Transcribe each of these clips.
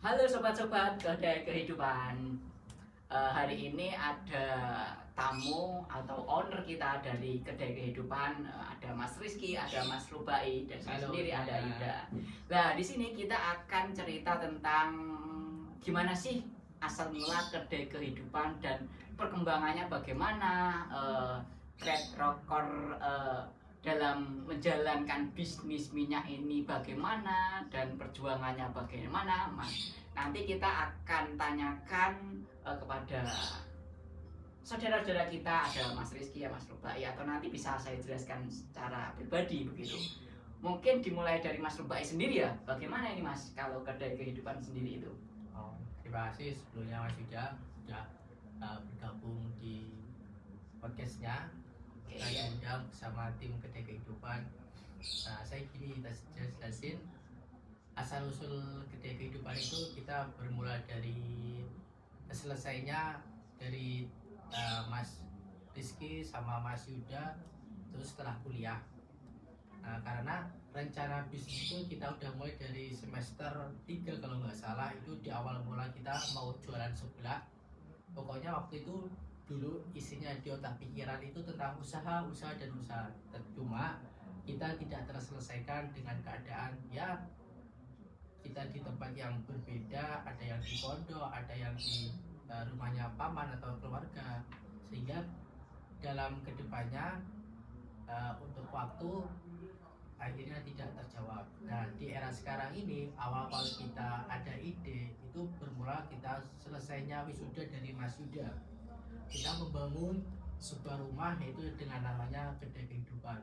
Halo sobat-sobat Kedai Kehidupan. Hari ini ada tamu atau owner kita dari Kedai Kehidupan. Ada Mas Rizky, ada Mas Rubai, dan saya sendiri ada Ida. Nah, di sini kita akan cerita tentang gimana sih asal mula Kedai Kehidupan dan perkembangannya bagaimana, track record dalam menjalankan bisnis minyak ini bagaimana dan perjuangannya bagaimana, Mas. Nanti kita akan tanyakan kepada saudara-saudara kita, ada Mas Rizky ya Mas Rubai, atau nanti bisa saya jelaskan secara pribadi begitu. Mungkin dimulai dari Mas Rubai sendiri ya, bagaimana ini Mas kalau Kedai Kehidupan sendiri itu? Terima kasih sebelumnya Mas Yuda sudah bergabung di podcastnya. Saya undang bersama tim Kedai Kehidupan. Saya gini jelasin asal usul Kedai Kehidupan itu kita bermula dari selesainya dari Mas Rizky sama Mas Yuda terus setelah kuliah. Karena rencana bisnis itu kita udah mulai dari semester 3 kalau nggak salah, itu di awal mula kita mau jualan sebelah. Pokoknya waktu itu dulu isinya di otak pikiran itu tentang usaha dan usaha. Cuma kita tidak terselesaikan dengan keadaan ya kita di tempat yang berbeda, ada yang di pondok, ada yang di rumahnya paman atau keluarga, sehingga dalam kedepannya untuk waktu akhirnya tidak terjawab. Nah, di era sekarang ini awal-awal kita ada ide itu bermula kita selesainya wisuda dari Mas Yuda. Kita membangun sebuah rumah yaitu dengan namanya Kedai Kehidupan.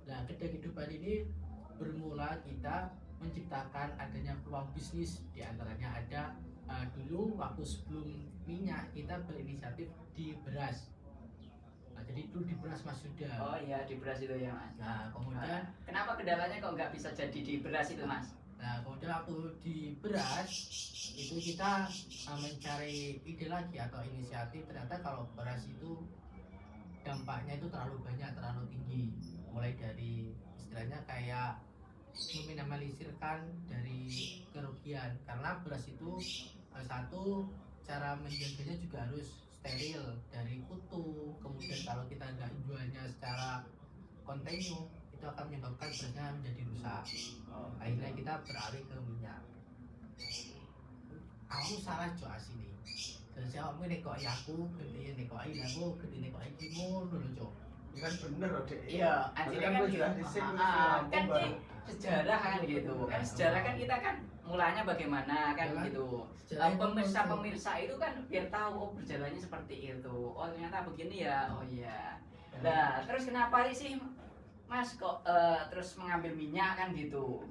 Nah, Kedai Kehidupan ini bermula kita menciptakan adanya peluang bisnis, di antaranya ada dulu waktu sebelum minyak kita berinisiatif di beras. Nah, jadi itu di beras Mas Yuda. Oh iya, di beras itu ya Mas. Nah, kemudian kenapa kendalanya kok nggak bisa jadi di beras itu Mas? Nah, kemudian waktu di beras itu kita mencari ide lagi atau inisiatif. Ternyata kalau beras itu dampaknya itu terlalu banyak, terlalu tinggi. Mulai dari istilahnya kayak meminimalisirkan dari kerugian, karena beras itu satu cara menjaganya juga harus steril dari kutu. Kemudian kalau kita nggak jualnya secara kontinu itu akan menyebabkan berasnya menjadi rusak. Akhirnya kita beralih ke minyak. Aku salah jual sini. Terus aku nekoi aku, gede nekoi aku, gede nekoi kamu dulu cok. Kan bener loh dek. Iya, artinya kan sudah kan ini sejarah kan gitu. Kan sejarah kan kita kan mulanya bagaimana kan gitu. Pemirsa itu kan biar tahu oh berjalannya seperti itu. Oh ternyata begini ya. Oh iya. Nah, terus kenapa sih Mas kok terus mengambil minyak kan gitu?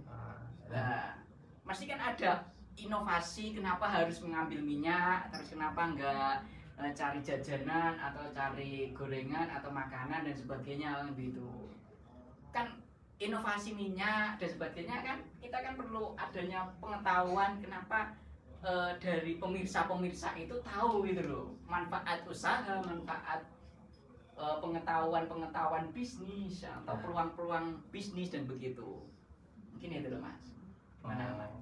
Nah, pasti kan ada inovasi kenapa harus mengambil minyak, terus kenapa enggak cari jajanan atau cari gorengan atau makanan dan sebagainya gitu. Kan inovasi minyak dan sebagainya kan kita kan perlu adanya pengetahuan kenapa dari pemirsa itu tahu gitu loh manfaat usaha, manfaat pengetahuan bisnis atau peluang-peluang bisnis dan begitu. Mungkin itu loh Mas. Gimana Mas?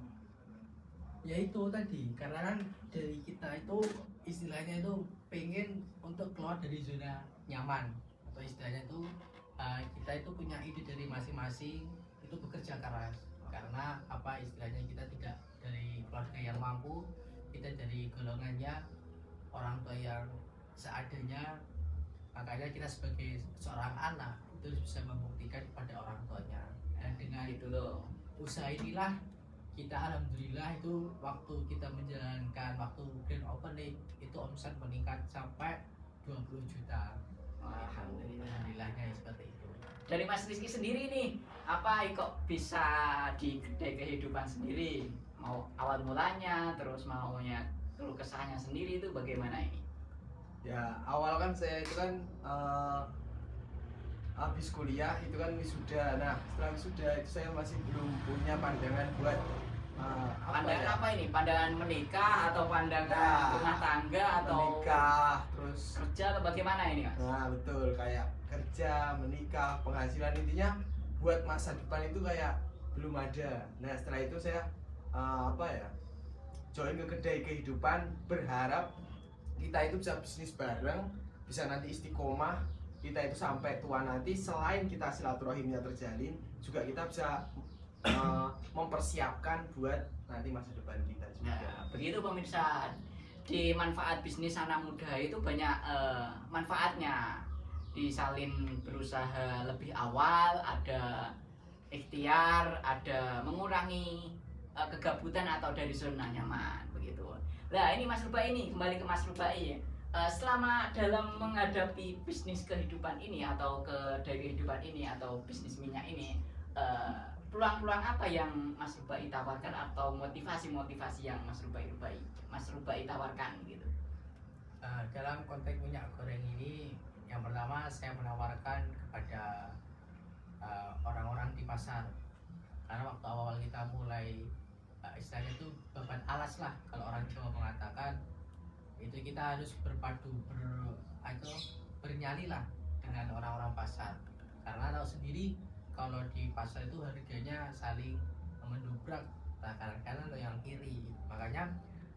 Ya itu tadi, karena kan dari kita itu istilahnya itu pengen untuk keluar dari zona nyaman, atau istilahnya itu kita itu punya ide dari masing-masing itu bekerja keras. Karena apa istilahnya kita tidak dari keluarga yang mampu, kita dari golongannya orang tua yang seadanya. Makanya kita sebagai seorang anak itu bisa membuktikan kepada orang tuanya. Dan dengan Gitu loh. usaha inilah kita alhamdulillah itu waktu kita menjalankan waktu grand opening itu omset meningkat sampai 20 juta. Alhamdulillahnya seperti itu. Dari Mas Rizky sendiri nih, apa kok bisa di Kedai Kehidupan sendiri? Mau awal mulanya, terus maunya keluh kesahnya sendiri itu bagaimana ini? Ya awal kan saya itu kan habis kuliah itu kan wisuda. Nah setelah wisuda itu saya masih belum punya pandangan buat pandangan apa ini? Pandangan menikah atau pandangan rumah tangga atau menikah terus kerja atau bagaimana ini Mas? nah betul kayak kerja menikah penghasilan intinya buat masa depan itu kayak belum ada. Nah setelah itu saya join ke kedai kehidupan, berharap kita itu bisa bisnis bareng, bisa nanti istiqomah, kita itu sampai tua nanti. Selain kita silaturahimnya terjalin, juga kita bisa mempersiapkan buat nanti masa depan kita juga. Nah, begitu pemirsa, di manfaat bisnis anak muda itu banyak manfaatnya. Disalin berusaha lebih awal, ada ikhtiar, ada mengurangi kegabutan atau dari zona nyaman begitu. Nah ini Mas Rubai, ini kembali ke Mas Rubai. Selama dalam menghadapi bisnis kehidupan ini atau dari kehidupan ini atau bisnis minyak ini, peluang-peluang apa yang Mas Rubai tawarkan atau motivasi-motivasi yang Mas Rubai tawarkan gitu? Dalam konteks minyak goreng ini, yang pertama saya menawarkan kepada orang-orang di pasar, karena waktu awal kita mulai istilahnya itu beban alas lah kalau orang Jawa mengatakan, itu kita harus bernyali lah dengan orang-orang pasar, karena tahu sendiri kalau di pasar itu harganya saling mendobrak kanan kanan atau yang kiri. Makanya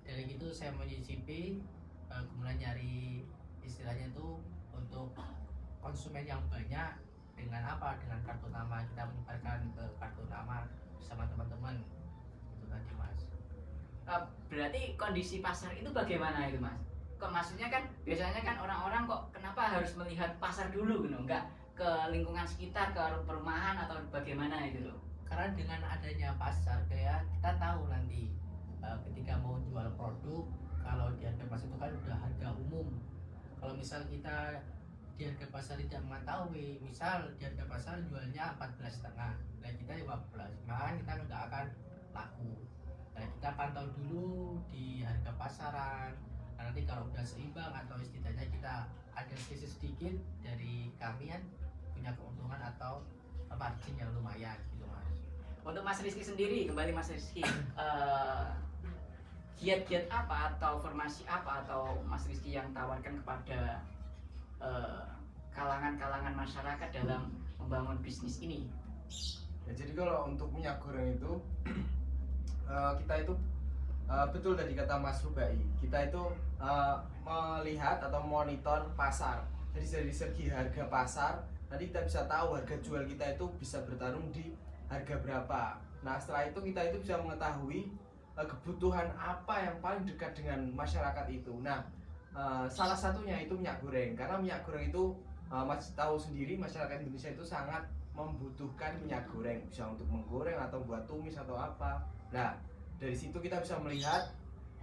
dari itu saya menyicipi, kemudian nyari istilahnya itu untuk konsumen yang banyak dengan apa? Dengan kartu nama, kita menyebarkan ke kartu nama bersama teman-teman. Itu tadi Mas. Berarti kondisi pasar itu bagaimana itu Mas? Kok maksudnya kan biasanya kan orang-orang kok kenapa harus melihat pasar dulu gitu, enggak ke lingkungan sekitar, ke perumahan atau bagaimana itu loh? Karena dengan adanya pasar kayak kita tahu nanti ketika mau jual produk, kalau di harga pasar itu kan udah harga umum. Kalau misal kita di harga pasar tidak mengetahui, misal di harga pasar jualnya 14,5, dan kita 15, maka kita nggak akan laku. Nah, kita pantau dulu di harga pasaran. Nah, nanti kalau udah seimbang atau setidaknya kita ada selisih sedikit dari kami kan punya keuntungan atau margin yang lumayan gitu Mas. Untuk Mas Rizky sendiri, kembali Mas Rizky, giat-giat apa atau formasi apa atau Mas Rizky yang tawarkan kepada kalangan-kalangan masyarakat dalam membangun bisnis ini? Ya, jadi kalau untuk minyak goreng itu kita itu betul tadi kata Mas Rubai, kita itu melihat atau monitor pasar. Jadi dari segi harga pasar, nanti kita bisa tahu harga jual kita itu bisa bertarung di harga berapa. Nah setelah itu kita itu bisa mengetahui kebutuhan apa yang paling dekat dengan masyarakat itu. Nah salah satunya itu minyak goreng, karena minyak goreng itu Mas tahu sendiri masyarakat Indonesia itu sangat membutuhkan minyak goreng, bisa untuk menggoreng atau buat tumis atau apa. Nah dari situ kita bisa melihat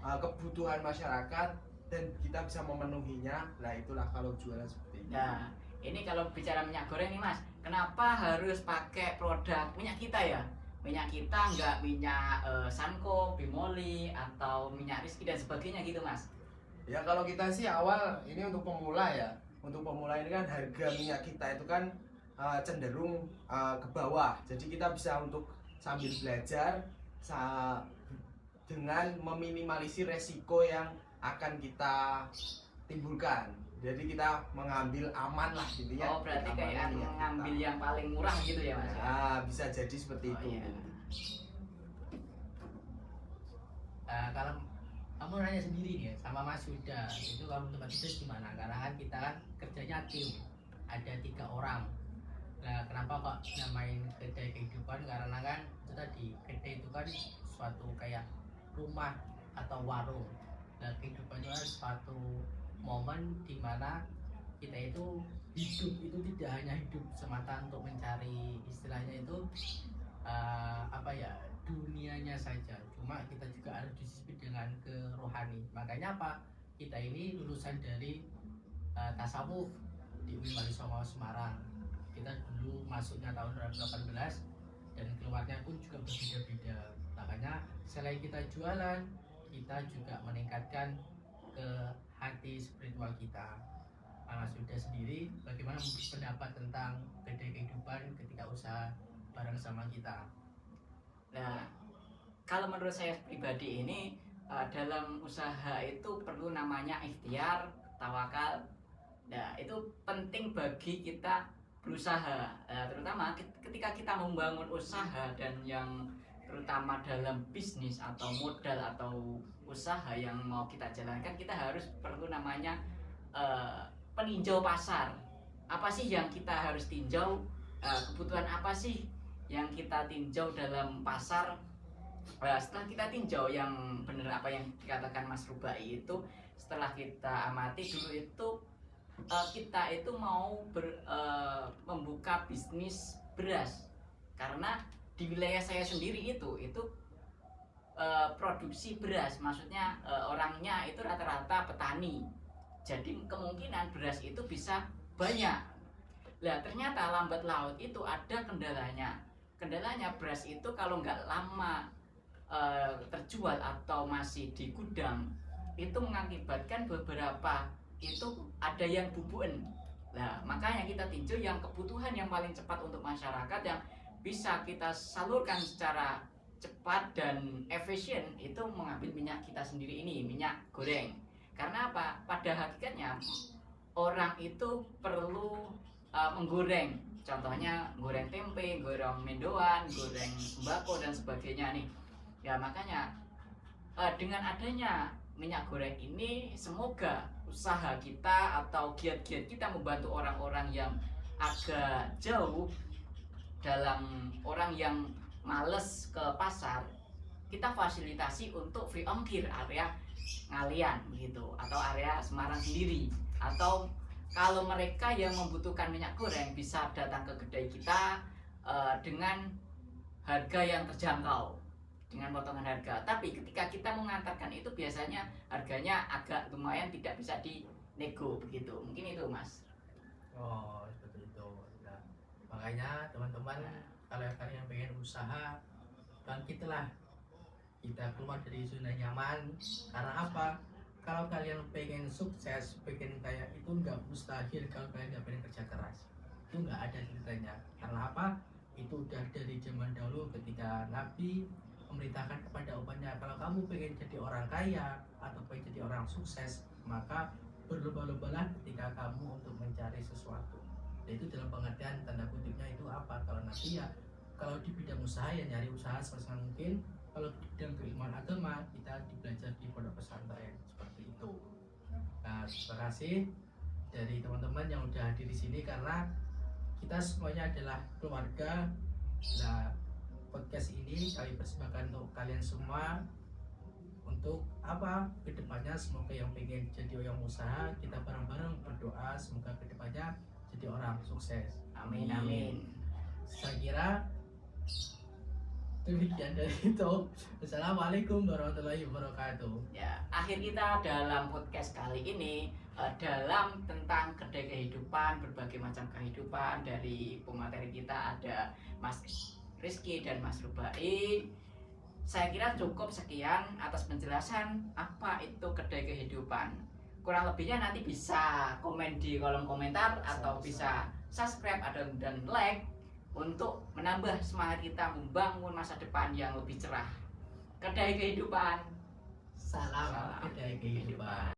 kebutuhan masyarakat dan kita bisa memenuhinya. Nah itulah kalau jualan seperti ini. Nah ini kalau bicara minyak goreng nih Mas, kenapa harus pakai produk minyak kita ya? Minyak kita nggak minyak Sanko, Bimoli atau minyak Rizky dan sebagainya gitu Mas? Ya kalau kita sih awal ini untuk pemula ya. Untuk pemula ini kan harga minyak kita itu kan cenderung ke bawah. Jadi kita bisa untuk sambil belajar dengan meminimalisir resiko yang akan kita timbulkan. Jadi kita mengambil aman lah intinya. Oh berarti kayak mengambil yang paling murah gitu ya Mas? Nah, bisa jadi seperti itu. Iya. Kalau kamu nanya sendiri nih sama Mas Yuda, itu kamu tempat bisnis gimana? Karena kan kita kan kerjanya tim, ada 3 orang. Nah kenapa kok namain kedai kehidupan? Karena kan itu tadi, kedai itu kan suatu kayak rumah atau warung. Nah kehidupan itu kan suatu momen dimana kita itu hidup itu tidak hanya hidup semata untuk mencari istilahnya itu dunianya saja, cuma kita juga harus disisip dengan ke rohani. Makanya apa, kita ini lulusan dari tasawuf di UIN Wali Songo Semarang. Kita dulu masuknya tahun 2018 dan keluarnya pun juga berbeda-beda. Makanya selain kita jualan, kita juga meningkatkan ke hati spiritual kita. Mas Yuda sendiri bagaimana pendapat tentang kedai kehidupan ketika usaha bareng sama kita? Nah kalau menurut saya pribadi ini dalam usaha itu perlu namanya ikhtiar, tawakal. Nah itu penting bagi kita berusaha, terutama ketika kita membangun usaha dan yang terutama dalam bisnis atau modal atau usaha yang mau kita jalankan, kita harus perlu namanya peninjau pasar. Apa sih yang kita harus tinjau, kebutuhan apa sih yang kita tinjau dalam pasar. Setelah kita tinjau yang benar apa yang dikatakan Mas Rubai itu, setelah kita amati dulu itu kita itu mau membuka bisnis beras, karena di wilayah saya sendiri itu produksi beras, maksudnya orangnya itu rata-rata petani, jadi kemungkinan beras itu bisa banyak. Lah ternyata lambat laut itu ada kendalanya beras itu kalau nggak lama terjual atau masih di gudang, itu mengakibatkan beberapa itu ada yang bubuen. Nah makanya kita tinjau yang kebutuhan yang paling cepat untuk masyarakat yang bisa kita salurkan secara cepat dan efisien, itu mengambil minyak kita sendiri ini, minyak goreng. Karena apa? Pada hakikatnya orang itu perlu menggoreng, contohnya goreng tempe, goreng mendoan, goreng sembako dan sebagainya nih. Ya makanya dengan adanya minyak goreng ini, semoga usaha kita atau giat-giat kita membantu orang-orang yang agak jauh, dalam orang yang males ke pasar, kita fasilitasi untuk free ongkir area Ngalian begitu, atau area Semarang sendiri. Atau kalau mereka yang membutuhkan minyak goreng bisa datang ke kedai kita dengan harga yang terjangkau, dengan potongan harga. Tapi ketika kita mengantarkan itu biasanya harganya agak lumayan tidak bisa dinego begitu. Mungkin itu Mas. Oh seperti itu. Nah, makanya teman-teman, kalau kalian pengen usaha, bangkitlah, kita keluar dari zona nyaman. Karena apa? Kalau kalian pengen sukses, pengen kaya, itu nggak mustahil kalau kalian nggak pengen kerja keras. Itu nggak ada ceritanya. Karena apa? Itu udah dari zaman dahulu ketika Nabi memerintahkan kepada umatnya, kalau kamu pengen jadi orang kaya atau pengen jadi orang sukses, maka berlomba-lombalah ketika kamu untuk mencari sesuatu. Dan itu dalam pengertian tanda kutipnya itu apa? Kalau Nabi ya, kalau di bidang usaha ya nyari usaha semaksimal mungkin. Kalau di bidang keilmuan agama, kita belajar di pondok pesantren seperti itu. Nah, terima kasih dari teman-teman yang udah hadir di sini, karena kita semuanya adalah keluarga. Nah, podcast ini kami persembahkan untuk kalian semua. Untuk apa? Kedepannya semoga yang pengen jadi orang usaha, kita bareng-bareng berdoa semoga kedepannya jadi orang sukses. Amin amin. Saya kira demikian dari itu. Assalamualaikum warahmatullahi wabarakatuh. Ya, akhir kita dalam podcast kali ini dalam tentang kedai kehidupan, berbagai macam kehidupan. Dari pemateri kita ada Mas Rizky dan Mas Rubai. Saya kira cukup sekian atas penjelasan apa itu kedai kehidupan. Kurang lebihnya nanti bisa komen di kolom komentar atau bisa subscribe dan like untuk menambah semangat kita membangun masa depan yang lebih cerah. Kedai kehidupan. Salam kedai kehidupan.